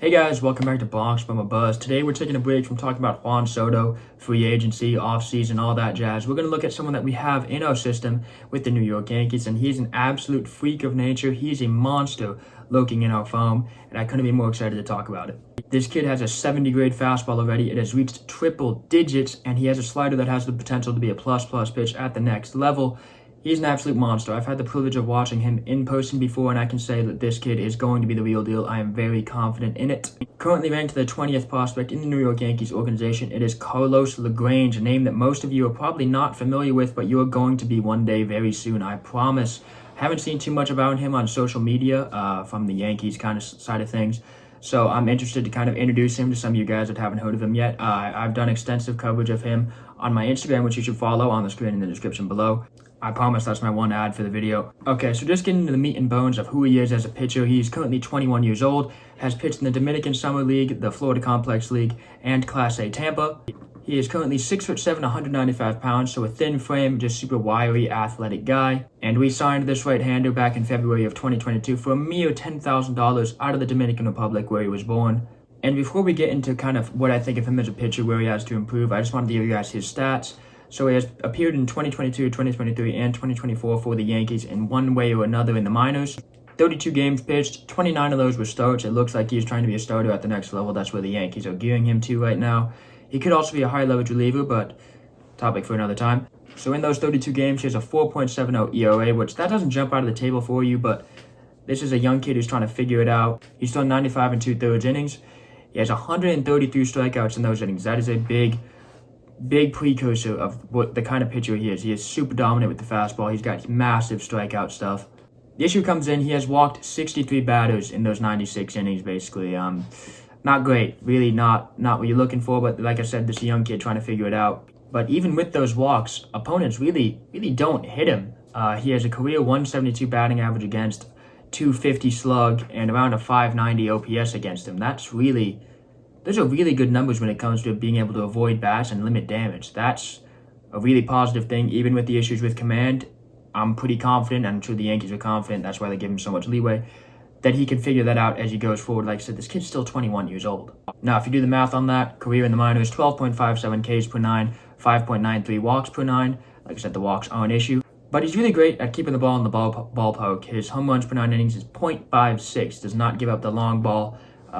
Hey guys, welcome back to BronxBomberBuzz. Today we're taking a break from talking about Juan Soto, free agency, offseason, all that jazz. We're going to look at someone that we have in our system with the New York Yankees, and he's an absolute freak of nature. He's a monster lurking in our farm, and I couldn't be more excited to talk about it. This kid has a 70 grade fastball already. It has reached triple digits, and he has a slider that has the potential to be a plus pitch at the next level. He's an absolute monster. I've had the privilege of watching him in person before, and I can say that this kid is going to be the real deal. I am very confident in it. Currently ranked the 20th prospect in the New York Yankees organization, it is Carlos LaGrange, a name that most of you are probably not familiar with, but you are going to be one day very soon, I promise. Haven't seen too much about him on social media from the Yankees kind of side of things. So I'm interested to kind of introduce him to some of you guys that haven't heard of him yet. I've done extensive coverage of him on my Instagram, which you should follow on the screen in the description below. I promise that's my one ad for the video. Okay, so just getting into the meat and bones of who he is as a pitcher. He's currently 21 years old, has pitched in the Dominican Summer League, the Florida Complex League, and Class A Tampa. He is currently 6'7", 195 pounds, so a thin frame, just super wiry, athletic guy. And we signed this right-hander back in February of 2022 for a mere $10,000 out of the Dominican Republic where he was born. And before we get into kind of what I think of him as a pitcher, where he has to improve, I just wanted to give you guys his stats. So he has appeared in 2022, 2023, and 2024 for the Yankees in one way or another in the minors. 32 games pitched, 29 of those were starts. It looks like he's trying to be a starter at the next level. That's where the Yankees are gearing him to right now. He could also be a high-leverage reliever, but topic for another time. So in those 32 games, he has a 4.70 ERA, which that doesn't jump out of the table for you, but this is a young kid who's trying to figure it out. He's thrown 95 and 2/3 innings. He has 133 strikeouts in those innings. That is a big precursor of what the kind of pitcher he is. He is super dominant with the fastball. He's got massive strikeout stuff. The issue comes in, he has walked 63 batters in those 96 innings, basically. Not great, really not what you're looking for, but like I said, this is a young kid trying to figure it out. But even with those walks, opponents really don't hit him. He has a career 172 batting average against, 250 slug, and around a 590 OPS against him. Those are really good numbers when it comes to being able to avoid bats and limit damage. That's a really positive thing, even with the issues with command. I'm pretty confident, and I'm sure the Yankees are confident, that's why they give him so much leeway, that he can figure that out as he goes forward. Like I said, this kid's still 21 years old. Now, if you do the math on that, career in the minors, 12.57 Ks per 9, 5.93 walks per 9. Like I said, the walks are an issue. But he's really great at keeping the ball in the ballpark. His home runs per 9 innings is .56, does not give up the long ball.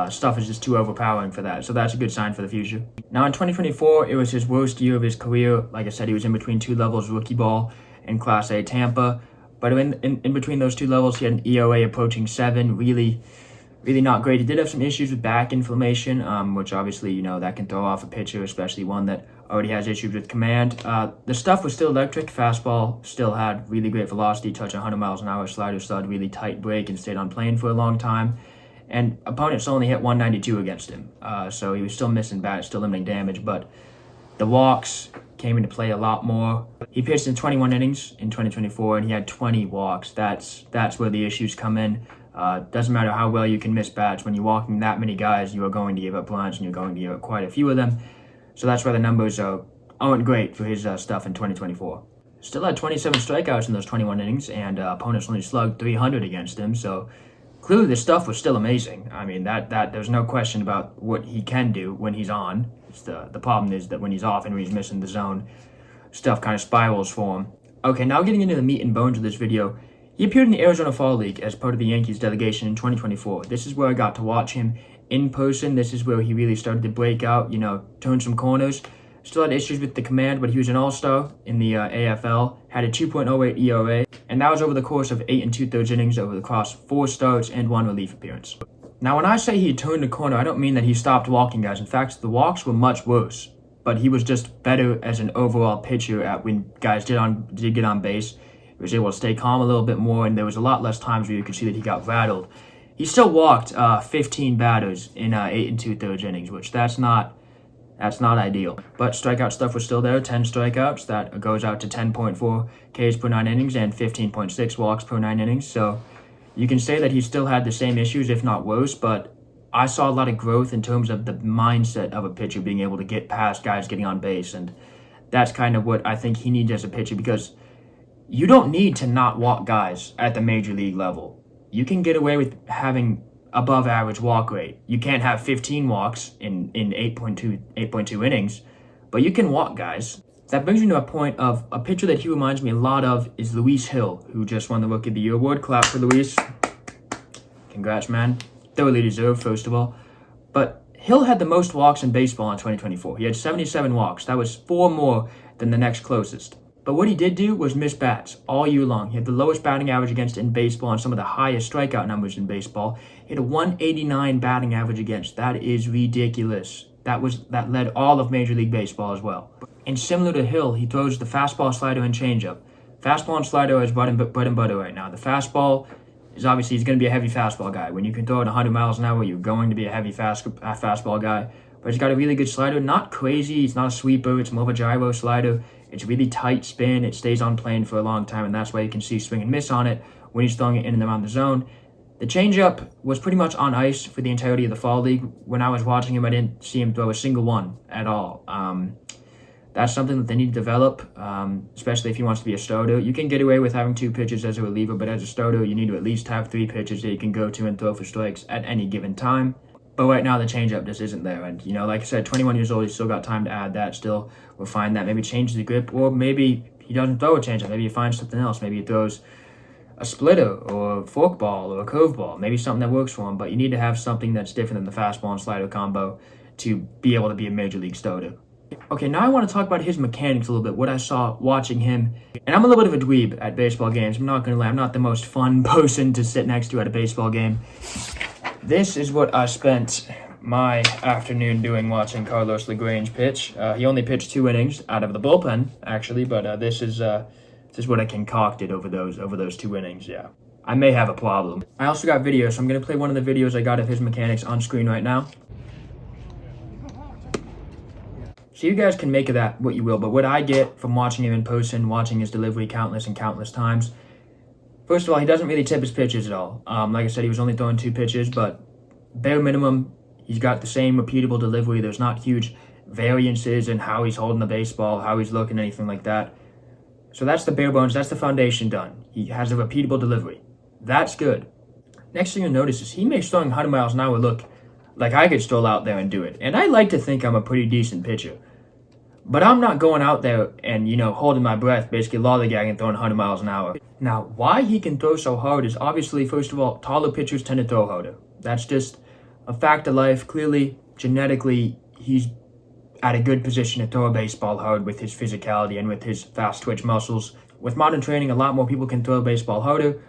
Stuff is just too overpowering for that, so that's a good sign for the future. Now in 2024, it was his worst year of his career. Like I said, he was in between two levels, rookie ball and Class A Tampa. But in between those two levels, he had an ERA approaching 7, really not great. He did have some issues with back inflammation, which obviously, that can throw off a pitcher, especially one that already has issues with command. The stuff was still electric. Fastball still had really great velocity, touching 100 miles an hour. Slider still had really tight break and stayed on plane for a long time. And opponents only hit 192 against him. So he was still missing bats, still limiting damage, but the walks came into play a lot more. He pitched in 21 innings in 2024, and he had 20 walks. That's where the issues come in. Doesn't matter how well you can miss bats. When you're walking that many guys, you are going to give up runs, and you're going to give up quite a few of them. So that's why the numbers aren't great for his stuff in 2024. Still had 27 strikeouts in those 21 innings, and opponents only slugged 300 against him, so clearly, the stuff was still amazing. I mean, that there's no question about what he can do when he's on. It's the problem is that when he's off and when he's missing the zone, stuff kind of spirals for him. Okay, now getting into the meat and bones of this video. He appeared in the Arizona Fall League as part of the Yankees delegation in 2024. This is where I got to watch him in person. This is where he really started to break out, turn some corners. Still had issues with the command, but he was an all-star in the AFL, had a 2.08 ERA, and that was over the course of 8 2/3 innings across 4 starts and 1 relief appearance. Now, when I say he turned the corner, I don't mean that he stopped walking guys. In fact, the walks were much worse, but he was just better as an overall pitcher at when guys did get on base. He was able to stay calm a little bit more, and there was a lot less times where you could see that he got rattled. He still walked 15 batters in 8 2/3 innings, which that's not ideal. But strikeout stuff was still there, 10 strikeouts. That goes out to 10.4 Ks per 9 innings and 15.6 walks per 9 innings. So you can say that he still had the same issues, if not worse, but I saw a lot of growth in terms of the mindset of a pitcher being able to get past guys getting on base. And that's kind of what I think he needs as a pitcher, because you don't need to not walk guys at the major league level. You can get away with having above average walk rate. You can't have 15 walks in 8.2 innings, but you can walk, guys. That brings me to a point of a pitcher that he reminds me a lot of is Luis Hill, who just won the Rookie of the Year award. Clap for Luis. Congrats, man. Thoroughly deserved, first of all. But Hill had the most walks in baseball in 2024. He had 77 walks. That was 4 more than the next closest. But what he did do was miss bats all year long. He had the lowest batting average against in baseball and some of the highest strikeout numbers in baseball. He had a 189 batting average against. That is ridiculous. That led all of Major League Baseball as well. And similar to Hill, he throws the fastball, slider, and changeup. Fastball and slider is bread and butter right now. The fastball is obviously he's going to be a heavy fastball guy. When you can throw it 100 miles an hour, you're going to be a heavy fastball guy. But he's got a really good slider. Not crazy. It's not a sweeper. It's more of a gyro slider. It's really tight spin. It stays on plane for a long time, and that's why you can see swing and miss on it when he's throwing it in and around the zone. The changeup was pretty much on ice for the entirety of the fall league. When I was watching him, I didn't see him throw a single one at all. That's something that they need to develop, especially if he wants to be a starter. You can get away with having 2 pitches as a reliever, but as a starter, you need to at least have 3 pitches that you can go to and throw for strikes at any given time. But right now, the changeup just isn't there. And, like I said, 21 years old, he's still got time to add that. Still refine that. Maybe change the grip, or maybe he doesn't throw a changeup. Maybe he finds something else. Maybe he throws a splitter or a forkball or a curveball. Maybe something that works for him. But you need to have something that's different than the fastball and slider combo to be able to be a major league starter. Okay, now I want to talk about his mechanics a little bit, what I saw watching him. And I'm a little bit of a dweeb at baseball games. I'm not going to lie. I'm not the most fun person to sit next to at a baseball game. This is what I spent my afternoon doing watching Carlos LaGrange pitch. He only pitched 2 innings out of the bullpen, actually, but this is what I concocted over those 2 innings, yeah. I may have a problem. I also got videos, so I'm going to play one of the videos I got of his mechanics on screen right now. So you guys can make of that what you will, but what I get from watching him in person, watching his delivery countless times, first of all, he doesn't really tip his pitches at all. Like I said, he was only throwing 2 pitches, but bare minimum, he's got the same repeatable delivery. There's not huge variances in how he's holding the baseball, how he's looking, anything like that. So that's the bare bones, that's the foundation done. He has a repeatable delivery. That's good. Next thing you'll notice is he makes throwing 100 miles an hour look like I could stroll out there and do it. And I like to think I'm a pretty decent pitcher. But I'm not going out there and, holding my breath, basically lollygagging and throwing 100 miles an hour. Now, why he can throw so hard is obviously, first of all, taller pitchers tend to throw harder. That's just a fact of life. Clearly, genetically, he's at a good position to throw a baseball hard with his physicality and with his fast twitch muscles. With modern training, a lot more people can throw a baseball harder,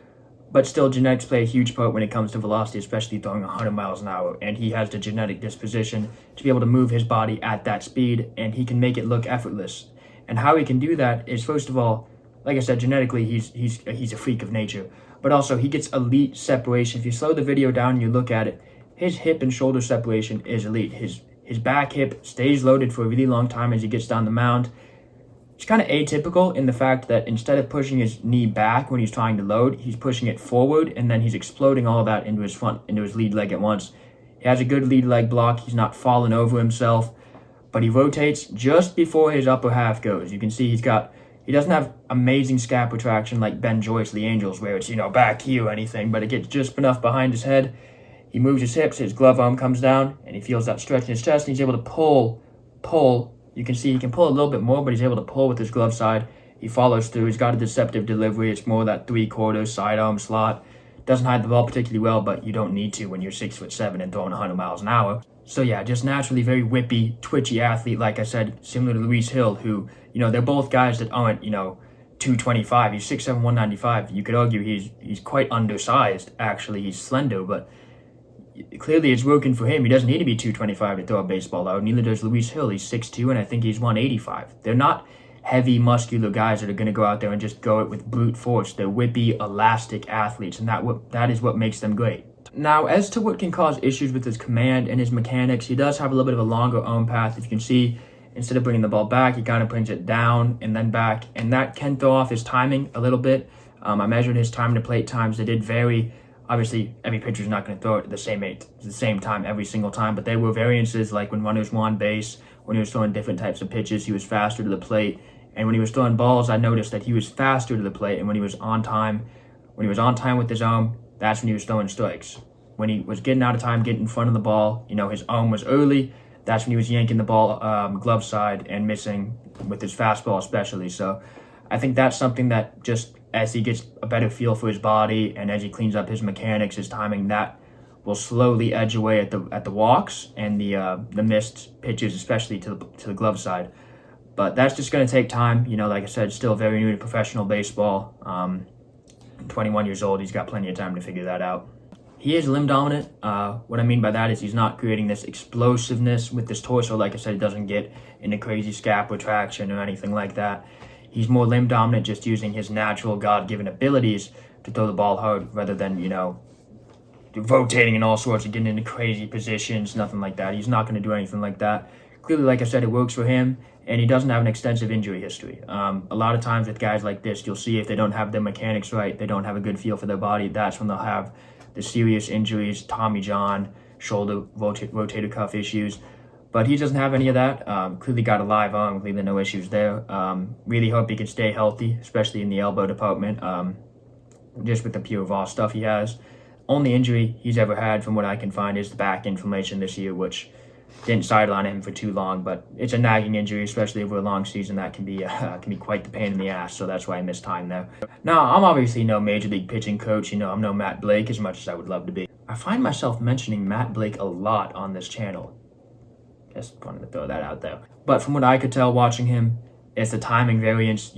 but still genetics play a huge part when it comes to velocity, especially throwing 100 miles an hour. And he has the genetic disposition to be able to move his body at that speed, and he can make it look effortless. And how he can do that is, first of all, like I said, genetically, he's a freak of nature. But also, he gets elite separation. If you slow the video down and you look at it, his hip and shoulder separation is elite. His back hip stays loaded for a really long time as he gets down the mound. It's kind of atypical in the fact that instead of pushing his knee back when he's trying to load, he's pushing it forward, and then he's exploding all that into his lead leg at once. He has a good lead leg block. He's not falling over himself, but he rotates just before his upper half goes. You can see he doesn't have amazing scap retraction like Ben Joyce, the Angels, where it's, back here or anything, but it gets just enough behind his head. He moves his hips, his glove arm comes down, and he feels that stretch in his chest, and he's able to pull. You can see he can pull a little bit more, but he's able to pull with his glove side. He follows through. He's got a deceptive delivery. It's more that 3/4 sidearm slot. Doesn't hide the ball particularly well, but you don't need to when you're 6'7" and throwing 100 miles an hour. So yeah, just naturally very whippy, twitchy athlete, like I said, similar to Luis Hill, who, they're both guys that aren't, 225. He's 6'7", 195. You could argue he's quite undersized, actually. He's slender, but clearly it's working for him. He doesn't need to be 225 to throw a baseball out. Neither does Luis Hill. He's 6'2", and I think he's 185. They're not heavy, muscular guys that are going to go out there and just go it with brute force. They're whippy, elastic athletes, and that is what makes them great. Now, as to what can cause issues with his command and his mechanics, he does have a little bit of a longer arm path. If you can see, instead of bringing the ball back, he kind of brings it down and then back, and that can throw off his timing a little bit. I measured his time to plate times. They did vary. Obviously, every pitcher is not going to throw it at the same time every single time, but there were variances, like when runners were on base, when he was throwing different types of pitches, he was faster to the plate. And when he was throwing balls, I noticed that he was faster to the plate, and when he was on time with his arm, that's when he was throwing strikes. when he was getting out of time, getting in front of the ball, his arm was early. That's when he was yanking the ball glove side and missing with his fastball especially. So I think that's something that just as he gets a better feel for his body and as he cleans up his mechanics, his timing, that will slowly edge away at the walks and the missed pitches, especially to the glove side. But that's just going to take time. Like I said, still very new to professional baseball. 21 years old, he's got plenty of time to figure that out. He is limb dominant. What I mean by that is he's not creating this explosiveness with his torso. Like I said, he doesn't get into crazy scap retraction or anything like that. He's more limb dominant, just using his natural God-given abilities to throw the ball hard rather than, rotating in all sorts of getting into crazy positions, nothing like that. He's not going to do anything like that. Clearly, like I said, it works for him, and he doesn't have an extensive injury history. A lot of times with guys like this, you'll see if they don't have their mechanics right, they don't have a good feel for their body, that's when they'll have the serious injuries, Tommy John, shoulder, rotator cuff issues. But he doesn't have any of that. Clearly got a live arm, clearly no issues there. Really hope he can stay healthy, especially in the elbow department, just with the pure raw stuff he has. Only injury he's ever had, from what I can find, is the back inflammation this year, which didn't sideline him for too long, but it's a nagging injury, especially over a long season. That can be quite the pain in the ass, so that's why I missed time there. Now, I'm obviously no major league pitching coach. I'm no Matt Blake, as much as I would love to be. I find myself mentioning Matt Blake a lot on this channel. Just wanted to throw that out there. But from what I could tell watching him, it's the timing variance,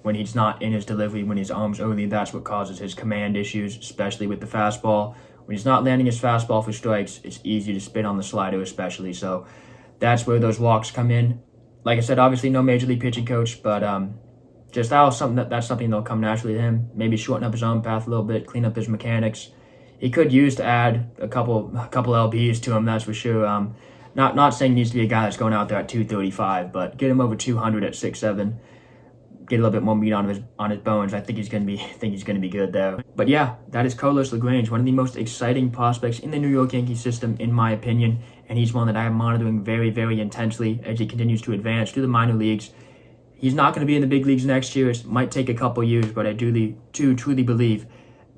when he's not in his delivery, when his arm's early, that's what causes his command issues, especially with the fastball. When he's not landing his fastball for strikes, it's easy to spin on the slider especially. So that's where those walks come in. Like I said, obviously no major league pitching coach, but just that's something that'll come naturally to him. Maybe shorten up his arm path a little bit, clean up his mechanics. He could use to add a couple lbs to him, that's for sure. Not saying he needs to be a guy that's going out there at 235, but get him over 200 at 6'7". Get a little bit more meat on his bones. I think he's gonna be good there. But yeah, that is Carlos LaGrange, one of the most exciting prospects in the New York Yankee system, in my opinion, and he's one that I am monitoring very, very intensely as he continues to advance through the minor leagues. He's not going to be in the big leagues next year. It might take a couple years, but I do truly believe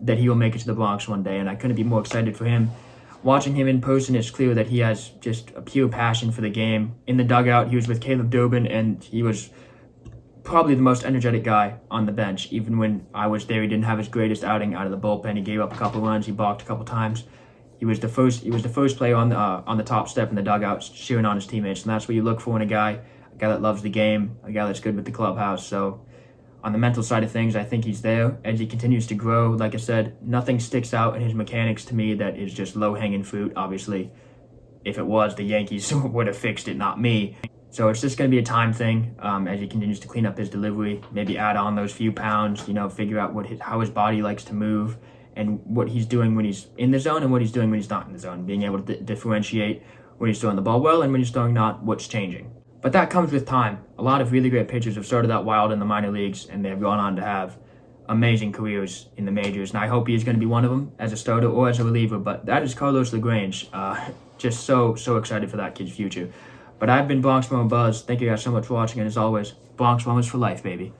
that he will make it to the Bronx one day, and I couldn't be more excited for him. Watching him in person, it's clear that he has just a pure passion for the game. In the dugout, he was with Caleb Durbin, and he was probably the most energetic guy on the bench. Even when I was there, he didn't have his greatest outing out of the bullpen. He gave up a couple runs. He balked a couple times. He was the first player on the top step in the dugout, cheering on his teammates, and that's what you look for in a guy that loves the game, a guy that's good with the clubhouse. So on the mental side of things, I think he's there as he continues to grow. Like I said, nothing sticks out in his mechanics to me that is just low-hanging fruit. Obviously, if it was, the Yankees would have fixed it, not me. So it's just going to be a time thing as he continues to clean up his delivery, maybe add on those few pounds, figure out how his body likes to move and what he's doing when he's in the zone and what he's doing when he's not in the zone, being able to differentiate when he's throwing the ball well and when he's throwing not, what's changing. But that comes with time. A lot of really great pitchers have started out wild in the minor leagues, and they've gone on to have amazing careers in the majors. And I hope he's going to be one of them as a starter or as a reliever. But that is Carlos LaGrange. Just so excited for that kid's future. But I've been BronxBomberBuzz. Thank you guys so much for watching. And as always, Bronx Bombers for life, baby.